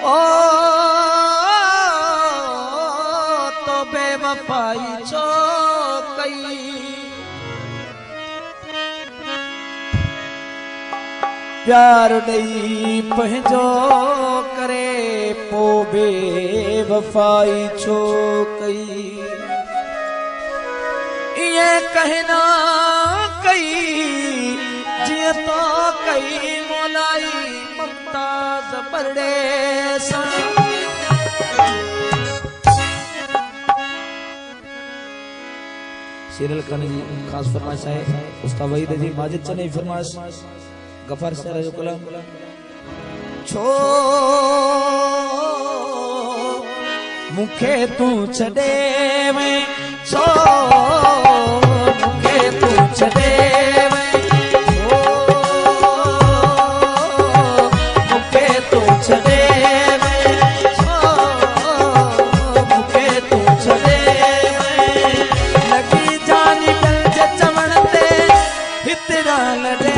ओ तो बेवफाई छो कई प्यार नहीं पंहिंजो करे पो बेवफाई छो कई ये कहना कई जिया तो कई मोलाई मुमताज बरड़े सा सीरियल खाने जी खास फरमाइश है उस्ताद वहीद जी माजिद चने फरमाइश गफार सर जो कलाम छो मुखे तू छडे में छो मुखे तू छडे में छो मुखे तू छडे में छो मुखे तू छडे में लगी जानी दिल जे चवण ते हितरा लड़े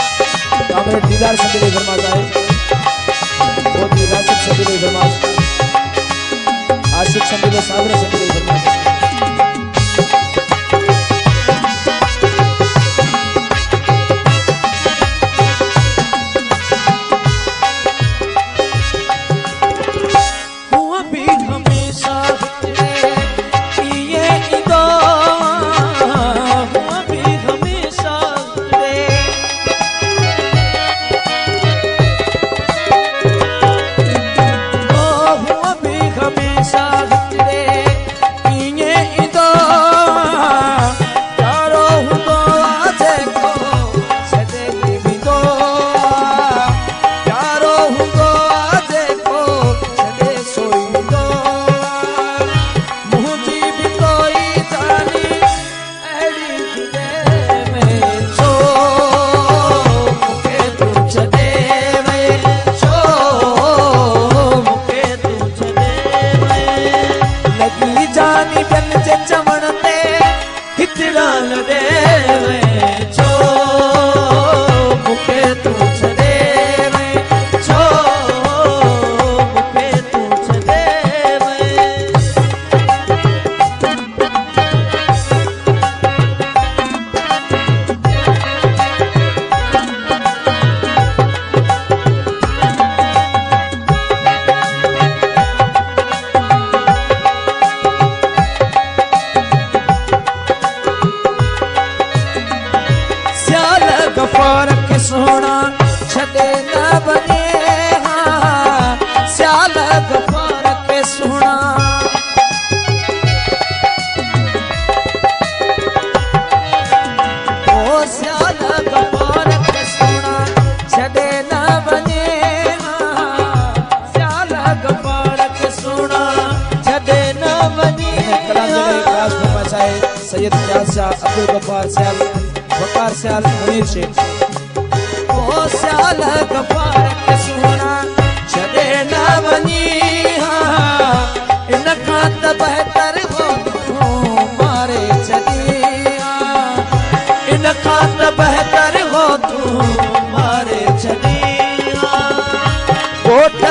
दीदार संदिले फरमाता है बहुत ही राशिक संदिले फरमाता आशिक संदिले साबरा संदिले फरमाता हुआ भी हमेशा ये इदो हुआ भी हमेशा सोना छदे न बने हाँ स्याल गफार के सोना ओ स्याल गफार के सैयद क्या शाह अब्दुल गफ्फार सयाल वकार सयाल मुनीर शेख ओ सयाल गफ्फार के सोना छड़े ना वनी इनका त बेहतर हो तू मारे छड़िया इनका त बेहतर हो तू मारे छड़िया कोठ